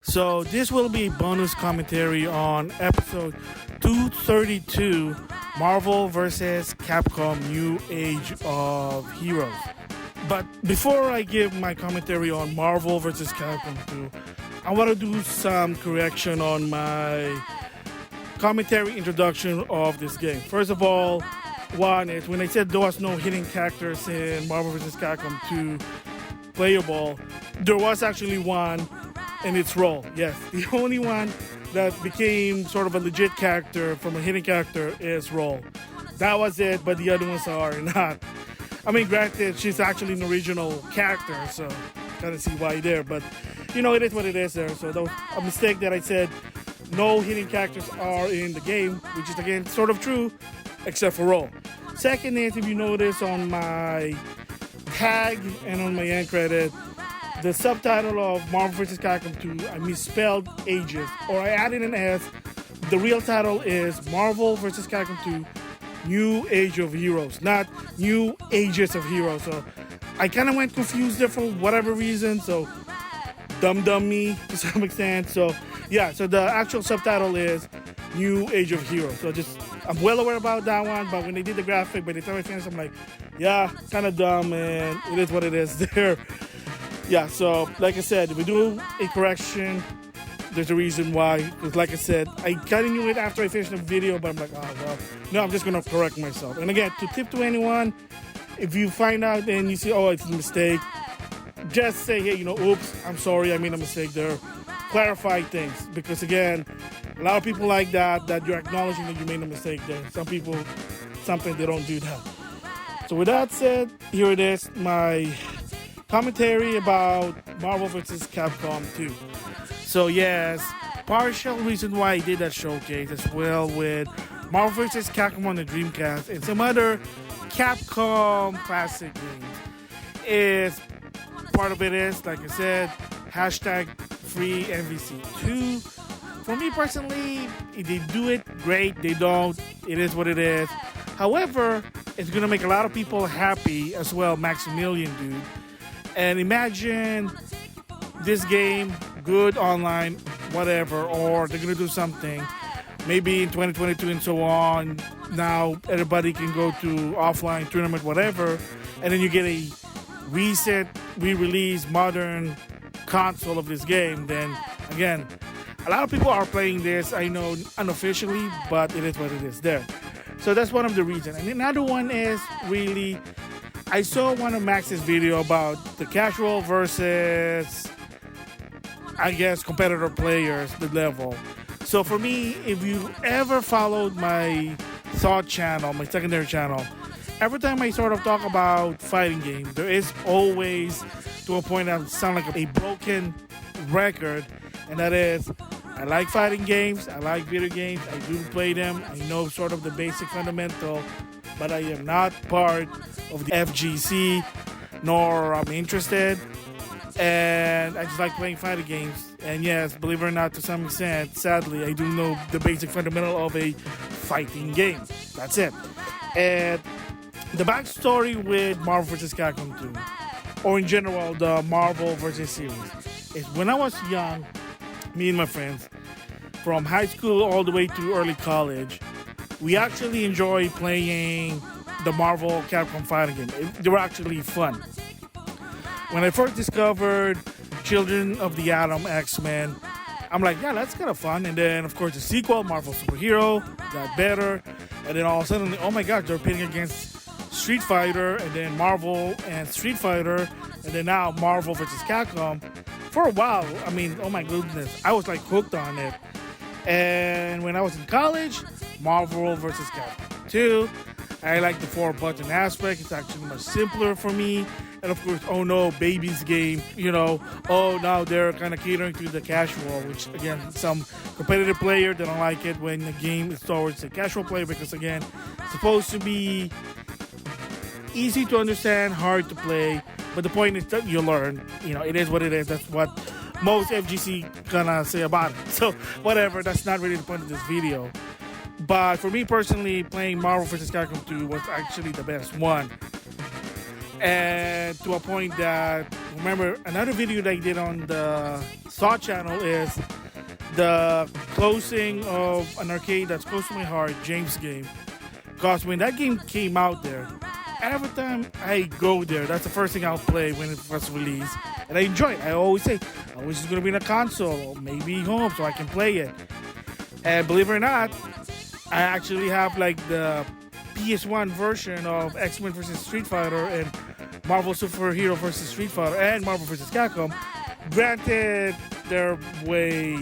So this will be a bonus commentary on episode 232, Marvel vs. Capcom New Age of Heroes. But before I give my commentary on Marvel vs. Capcom 2, I want to do some correction on my commentary introduction of this game. First of all, one is when I said there was no hidden characters in Marvel vs. Capcom 2 playable, there was actually one, and it's Roll. Yes, the only one that became sort of a legit character from a hidden character is Roll. That was it, but the other ones are not. I mean, granted, she's actually an original character, so kind of see why there, but it is what it is there. So that was a mistake that I said no hidden characters are in the game, which is again sort of true, except for Roll. Second is, if you notice on my tag and on my end credit, the subtitle of Marvel vs. Capcom 2, I misspelled ages, or I added an S. The real title is Marvel vs. Capcom 2 New Age of Heroes, not New Ages of Heroes. So I kind of went confused there for whatever reason, so dumb me to some extent. So yeah, so the actual subtitle is New Age of Heroes. So I'm well aware about that one, but when they did the graphic, by the time I finished, I'm like, yeah, kind of dumb, and it is what it is there. Yeah, so like I said, if we do a correction, there's a reason why. Because like I said, I kind of knew it after I finished the video, but I'm like, oh, well, no, I'm just going to correct myself. And again, to tip to anyone, if you find out and you see, oh, it's a mistake, just say, hey, oops, I'm sorry, I made a mistake there. Clarify things. Because again, a lot of people like that you're acknowledging that you made a mistake there. Some people, sometimes they don't do that. So with that said, here it is, my commentary about Marvel vs. Capcom 2. So yes, partial reason why I did that showcase as well with Marvel vs. Capcom on the Dreamcast and some other Capcom classic games is part of it is, like I said, hashtag free MVC2. For me personally, if they do it, great. They don't, it is what it is. However, it's going to make a lot of people happy as well, Maximilian dude. And imagine this game, good online, whatever, or they're going to do something, maybe in 2022 and so on, now everybody can go to offline tournament, whatever, and then you get a recent, re-release, modern console of this game, then again, a lot of people are playing this, I know, unofficially, but it is what it is there. So that's one of the reasons. And another one is really, I saw one of Max's video about the casual versus, I guess, competitor players, the level. So for me, if you ever followed my thought channel, my secondary channel, every time I sort of talk about fighting games, there is always, to a point that sound like a broken record, and that is, I like fighting games, I like video games, I do play them, I know sort of the basic fundamental, but I am not part of the FGC, nor I'm interested, and I just like playing fighting games. And yes, believe it or not, to some extent, sadly, I do know the basic fundamental of a fighting game. That's it. And the backstory with Marvel vs. Capcom 2, or in general, the Marvel vs. series, is when I was young, me and my friends, from high school all the way to early college, we actually enjoyed playing the Marvel Capcom fighting game. They were actually fun. When I first discovered Children of the Atom X-Men, I'm like, yeah, that's kind of fun. And then, of course, the sequel, Marvel Superhero, got better. And then all of a sudden, oh my God, they're pitting against Street Fighter, and then Marvel and Street Fighter, and then now Marvel vs. Capcom. For a while, I mean, oh my goodness, I was like hooked on it. And when I was in college, Marvel vs. Capcom 2, I like the 4-button aspect. It's actually much simpler for me. And of course, oh no, baby's game, oh, now they're kind of catering to the casual, which again, some competitive player, they don't like it when the game is towards the casual player, because again, it's supposed to be easy to understand, hard to play, but the point is that you learn, it is what it is. That's what most FGC gonna say about it. So whatever, that's not really the point of this video. But for me personally, playing Marvel vs. Capcom 2 was actually the best one. And to a point that remember, another video that I did on the Saw channel is the closing of an arcade that's close to my heart, James game. Because when that game came out there, every time I go there, that's the first thing I'll play when it was released. And I enjoy it. I always say, I wish it's going to be in a console or maybe home so I can play it. And believe it or not, I actually have like the PS1 version of X-Men vs. Street Fighter and Marvel Superhero vs. Street Fighter and Marvel vs. Capcom. Granted, they're way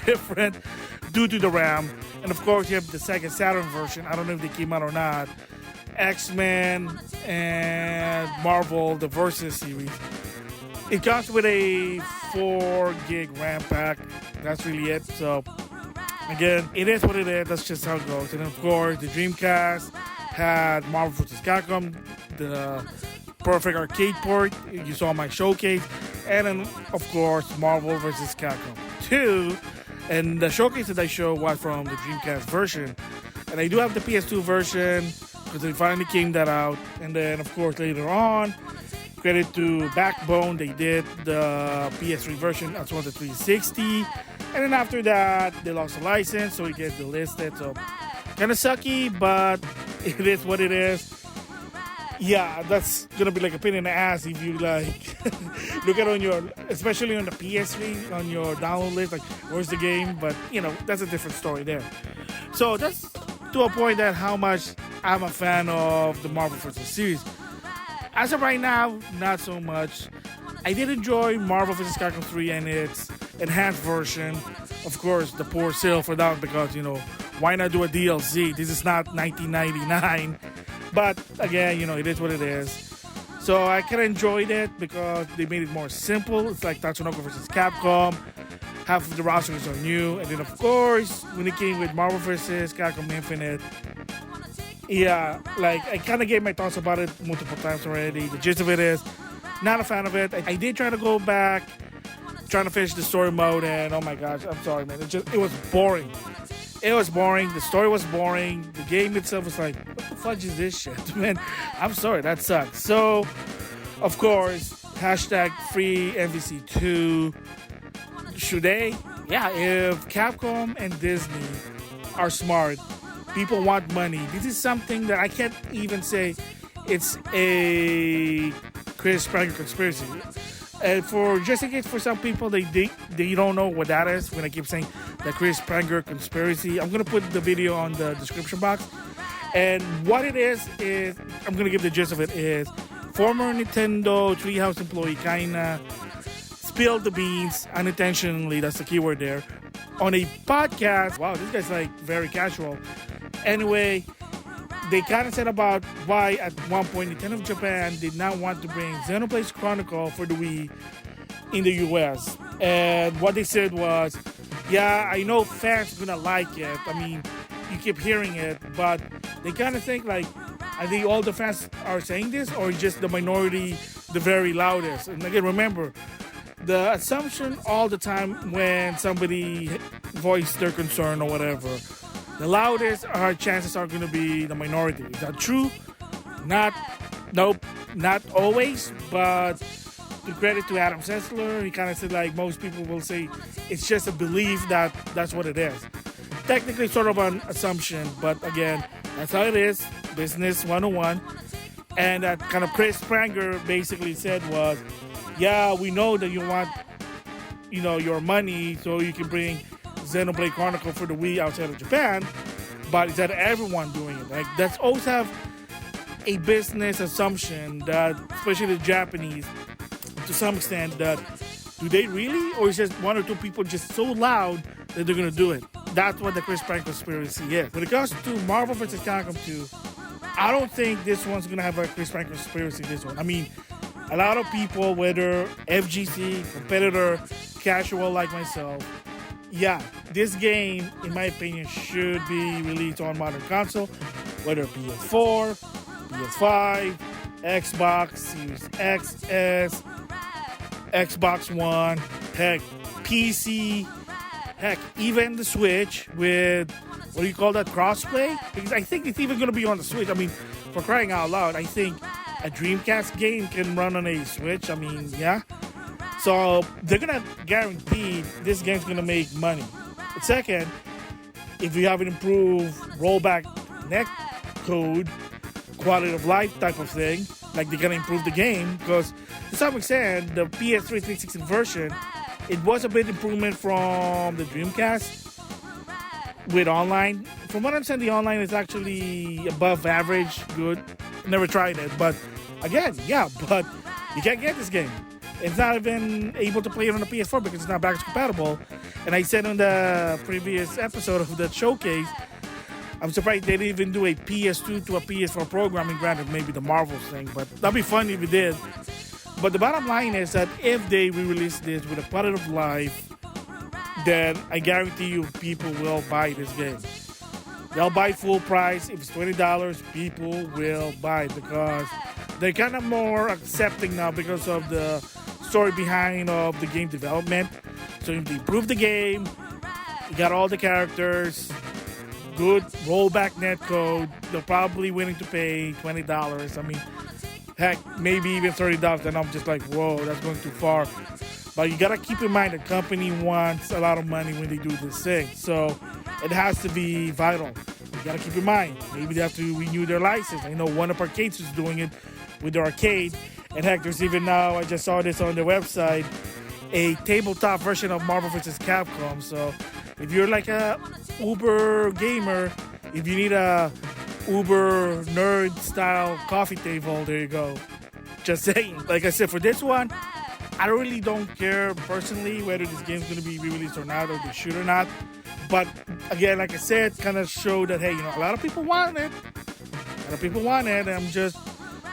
different due to the RAM. And of course, you have the Sega Saturn version. I don't know if they came out or not. X-Men and Marvel, the Versus series. It comes with a 4 gig RAM pack. That's really it. So, again, it is what it is. That's just how it goes. And of course, the Dreamcast had Marvel vs. Capcom, the perfect arcade port. You saw my showcase. And then, of course, Marvel vs. Capcom 2. And the showcase that I showed was from the Dreamcast version. And I do have the PS2 version because they finally came that out. And then, of course, later on, credit to Backbone, they did the PS3 version as well as the 360. And then after that, they lost the license, so it gets delisted. So, kind of sucky, but it is what it is. Yeah, that's gonna be like a pain in the ass if you like look at on your, especially on the PS3, on your download list, like where's the game? But you know, that's a different story there. So that's to a point that how much I'm a fan of the Marvel vs. series. As of right now, not so much. I did enjoy Marvel vs. Capcom 3 and its enhanced version. Of course, the poor sale for that because, you know, why not do a DLC? This is not 1999. But again, you know, it is what it is. So I kind of enjoyed it because they made it more simple. It's like Tatsunoko vs. Capcom. Half of the rosters are new. And then, of course, when it came with Marvel vs. Capcom Infinite, yeah, like I kind of gave my thoughts about it multiple times already. The gist of it is, not a fan of it. I did try to go back, trying to finish the story mode, and oh my gosh, I'm sorry, man. It was boring. It was boring. The story was boring. The game itself was like, what the fudge is this shit, man? I'm sorry, that sucks. So, of course, hashtag free MVC2. Should they? Yeah, if Capcom and Disney are smart, people want money. This is something that I can't even say it's a Chris Pranger Conspiracy. For just in case for some people they don't know what that is when I keep saying the Chris Pranger Conspiracy, I'm gonna put the video on the description box. And what it is I'm gonna give the gist of it is former Nintendo Treehouse employee kinda spilled the beans unintentionally, that's the keyword there, on a podcast. Wow, this guy's like very casual. Anyway, they kind of said about why at one point Nintendo of Japan did not want to bring Xenoblade Chronicle for the Wii in the US. And what they said was, yeah, I know fans are gonna like it. I mean, you keep hearing it, but they kind of think like, I think all the fans are saying this or just the minority, the very loudest. And again, remember, the assumption all the time when somebody voiced their concern or whatever, the loudest chances are going to be the minority. Is that true? Nope, not always. But to credit to Adam Sessler, he kind of said like most people will say it's just a belief that that's what it is. Technically sort of an assumption, but again, that's how it is. Business 101. And that kind of Chris Pranger basically said was, yeah, we know that you want, you know, your money so you can bring Xenoblade Chronicle for the Wii outside of Japan, but is that everyone doing it? Like, that's always have a business assumption that, especially the Japanese, to some extent, that do they really, or is just one or two people just so loud that they're gonna do it? That's what the Chris Pranger Conspiracy is. When it comes to Marvel vs. Capcom 2, I don't think this one's gonna have a Chris Pranger Conspiracy. This one, I mean, a lot of people, whether FGC, competitor, casual like myself, yeah, this game, in my opinion, should be released on modern console, whether PS4, PS5, Xbox Series X, S, Xbox One, heck, PC, heck, even the Switch with, what do you call that, crossplay? Because I think it's even going to be on the Switch. I mean, for crying out loud, I think a Dreamcast game can run on a Switch. I mean, yeah. So they're gonna guarantee this game's gonna make money. Second, if you have an improved rollback net code, quality of life type of thing, like they're gonna improve the game, because to some extent the PS3 360 version, it was a bit improvement from the Dreamcast with online. From what I'm saying, the online is actually above average good. Never tried it, but again, yeah, but you can't get this game. It's not even able to play it on the PS4 because it's not backwards compatible. And I said on the previous episode of the showcase, I'm surprised they didn't even do a PS2 to a PS4 programming. Granted, maybe the Marvels thing, but that'd be fun if it did. But the bottom line is that if they re-release this with a quality of life, then I guarantee you people will buy this game. They'll buy full price. If it's $20, people will buy it because they're kind of more accepting now because of the story behind of the game development. So if they improve the game, you got all the characters, good rollback netcode, they're probably willing to pay $20. I mean, heck, maybe even $30. And I'm just like, whoa, that's going too far. But you got to keep in mind the company wants a lot of money when they do this thing. So it has to be vital. You got to keep in mind, maybe they have to renew their license. I know one of Arcades is doing it with their arcade. And heck, there's even now, I just saw this on their website, a tabletop version of Marvel vs. Capcom. So if you're like a Uber gamer, if you need a Uber nerd style coffee table, there you go. Just saying. Like I said, for this one, I really don't care personally whether this game's going to be re-released or not, or they should or not. But again, like I said, kind of show that, hey, a lot of people want it. A lot of people want it. And I'm just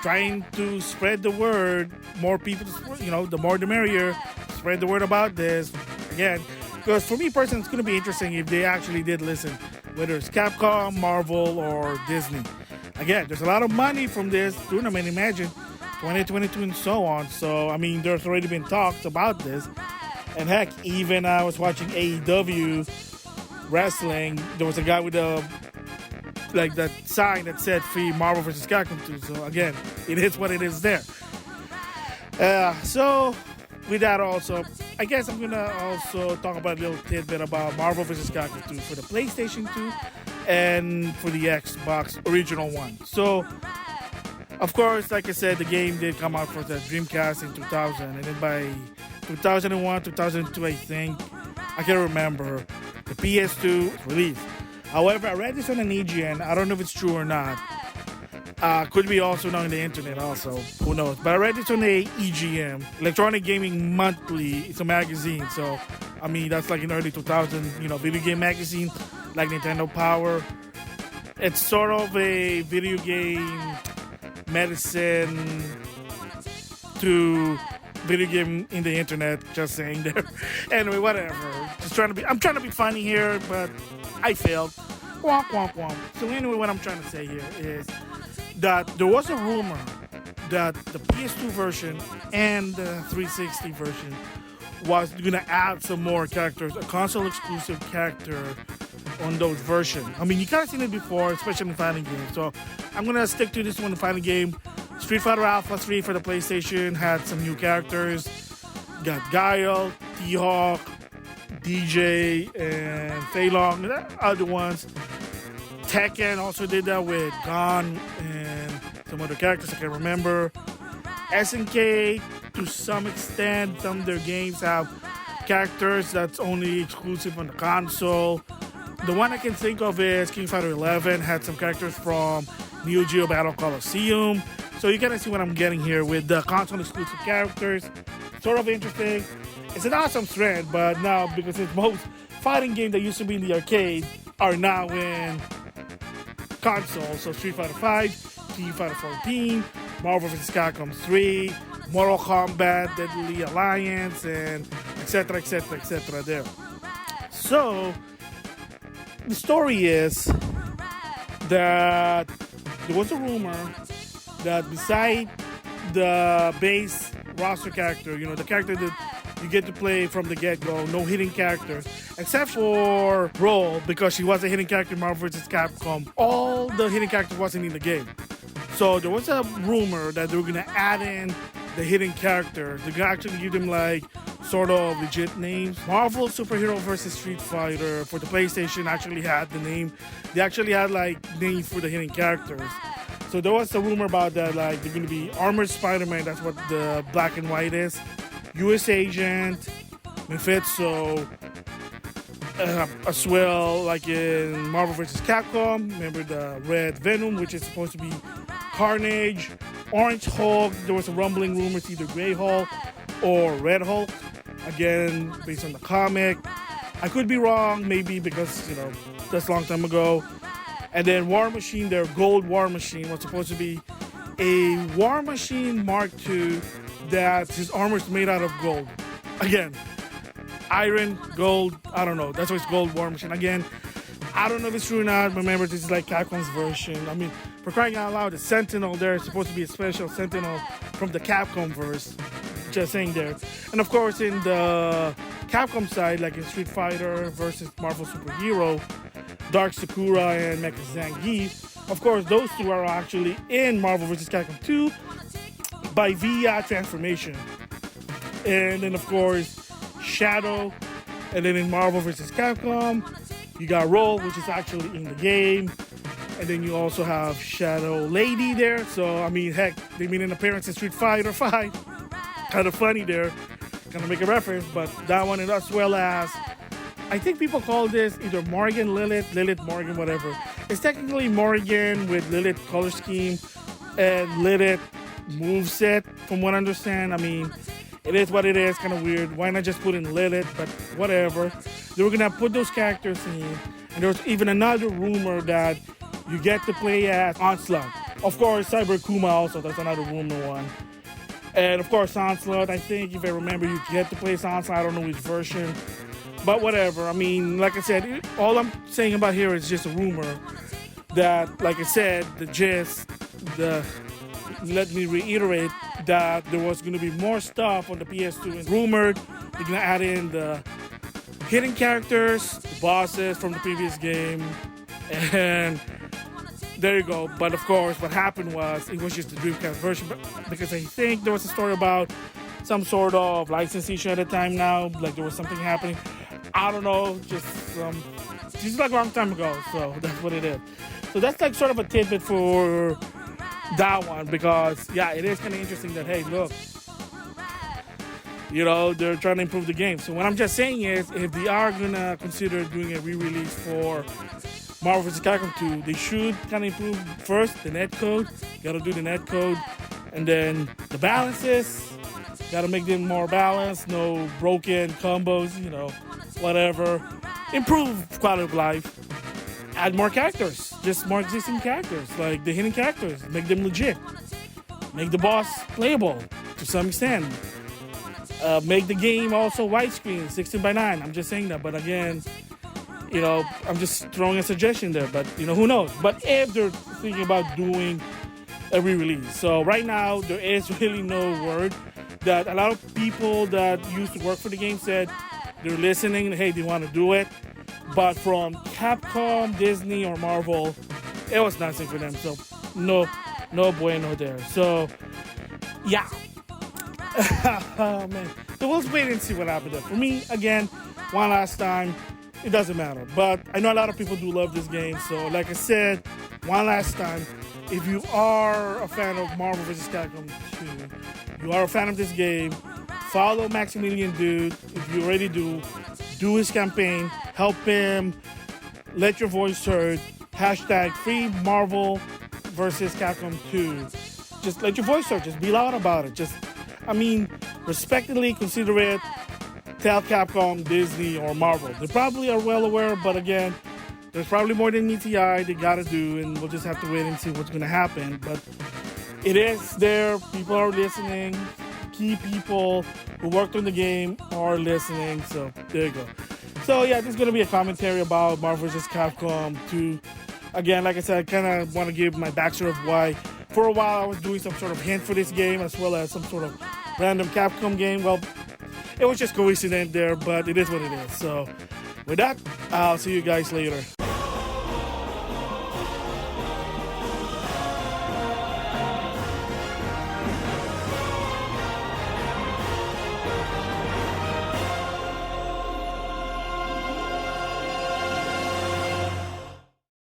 trying to spread the word. More people, the more the merrier. Spread the word about this. Again, because for me personally, it's going to be interesting if they actually did listen, whether it's Capcom, Marvel, or Disney. Again, there's a lot of money from this tournament. Imagine 2022 and so on. So, I mean, there's already been talks about this. And heck, even I was watching AEW wrestling. There was a guy with that sign that said free Marvel vs. Capcom 2. So, again, it is what it is there. So, with that also, I guess I'm going to also talk about a little tidbit about Marvel vs. Capcom 2 for the PlayStation 2 and for the Xbox original one. So, of course, like I said, the game did come out for the Dreamcast in 2000. And then by 2001, 2002, I think, I can't remember, the PS2 was released. However, I read this on an EGN. I don't know if it's true or not. Could be also on the internet also. Who knows? But I read this on the EGM, Electronic Gaming Monthly. It's a magazine. So, I mean, that's like in early 2000, video game magazine, like Nintendo Power. It's sort of a video game medicine to video game in the internet, just saying there. Anyway, whatever. I'm trying to be funny here, but I failed. Womp, womp, womp. So anyway, what I'm trying to say here is that there was a rumor that the PS2 version and the 360 version was going to add some more characters, a console exclusive character on those versions. I mean, you kind of seen it before, especially in fighting games. So I'm going to stick to this one, the fighting game. Street Fighter Alpha 3 for the PlayStation had some new characters. Got Guile, T-Hawk, DJ, and Fei Long, and other ones. Tekken also did that with Gon and some other characters I can remember. SNK, to some extent, some of their games have characters that's only exclusive on the console. The one I can think of is King Fighter 11, had some characters from Neo Geo Battle Coliseum. So you kind of see what I'm getting here with the console exclusive characters. Sort of interesting. It's an awesome trend, but now because it's most fighting games that used to be in the arcade are now in console. So Street Fighter 5, Street Fighter 14, Marvel vs. Capcom 3, Mortal Kombat, Deadly Alliance, and etc., etc., etc. there. So the story is that there was a rumor that beside the base roster character, the character that you get to play from the get-go, no hidden characters, except for Roll, because she was a hidden character in Marvel vs. Capcom. All the hidden characters wasn't in the game. So there was a rumor that they were gonna add in the hidden characters. They're gonna actually give them like sort of legit names. Marvel Superhero vs. Street Fighter for the PlayStation actually had the name. They actually had like names for the hidden characters. So there was a rumor about that, like they're gonna be Armored Spider-Man, that's what the black and white is. US Agent, Mephisto, as well, like in Marvel vs. Capcom, remember the Red Venom, which is supposed to be Carnage, Orange Hulk. There was a rumbling rumor it's either Grey Hulk or Red Hulk. Again, based on the comic. I could be wrong, maybe because, that's a long time ago. And then War Machine, their gold War Machine, was supposed to be a War Machine Mark II that his armor is made out of gold. Again, iron, gold, I don't know. That's why it's gold War Machine. Again, I don't know if it's true or not. Remember, this is like Capcom's version. I mean, for crying out loud, the Sentinel there is supposed to be a special Sentinel from the Capcom verse. Just saying there. And of course, in the Capcom side, like in Street Fighter versus Marvel Superhero, Dark Sakura and Mecha Zangief, of course, those two are actually in Marvel vs. Capcom 2 by via transformation. And then, of course, Shadow. And then in Marvel vs. Capcom, you got Roll, which is actually in the game. And then you also have Shadow Lady there. So, I mean, heck, they made an appearance in Street Fighter 5. Kind of funny there. Kind of make a reference, but that one, and as well as, I think people call this either Morgan Lilith, Morgan, whatever. It's technically Morgan with Lilith color scheme and Lilith moveset, from what I understand. I mean, it is what it is, kind of weird. Why not just put in Lilith, but whatever. They were going to put those characters in. And there was even another rumor that you get to play as Onslaught. Of course, Cyber Kuma also, that's another rumor one. And of course, Onslaught, I think, if I remember, you get to play as Onslaught. I don't know which version. But whatever. I mean, like I said, all I'm saying about here is just a rumor that, like I said, the gist, let me reiterate that there was going to be more stuff on the PS2. And rumored they're going to add in the hidden characters, the bosses from the previous game, and there you go. But of course, what happened was it was just the Dreamcast version, because I think there was a story about some sort of license issue at the time now, like there was something happening. I don't know, just like a long time ago, so that's what it is. So that's like sort of a tidbit for that one, because yeah, it is kind of interesting that, hey, look, they're trying to improve the game. So what I'm just saying is, if they are gonna consider doing a re-release for Marvel vs. Capcom 2, they should kind of improve first the netcode. Gotta do the netcode, and then the balances. Gotta make them more balanced, no broken combos, whatever. Improve quality of life. Add more characters, just more existing characters, like the hidden characters. Make them legit. Make the boss playable to some extent. Make the game also widescreen, 16:9. I'm just saying that, but again, I'm just throwing a suggestion there, but who knows. But if they're thinking about doing a re-release, so right now there is really no word. That a lot of people that used to work for the game said they're listening, hey, they want to do it, but from Capcom, Disney, or Marvel, it was nothing for them. So no bueno there. So yeah. Oh man, so we'll wait and see what happens there. For me, again, one last time, it doesn't matter. But I know a lot of people do love this game. So like I said, one last time, if you are a fan of Marvel vs. Capcom 2, you are a fan of this game, follow Maximilian Dude. If you already do his campaign, help him, let your voice heard, hashtag free Marvel vs. Capcom 2. Just let your voice heard, just be loud about it. Respectfully consider it. Tell Capcom, Disney, or Marvel. They probably are well aware, but again, there's probably more than meets the eye they gotta do, and we'll just have to wait and see what's gonna happen. But it is there. People are listening. Key people who worked on the game are listening. So there you go. So yeah, this is gonna be a commentary about Marvel vs. Capcom 2. Again, like I said, I kind of want to give my backstory of why. For a while, I was doing some sort of hint for this game, as well as some sort of random Capcom game. Well, it was just coincident there, but it is what it is. So with that, I'll see you guys later.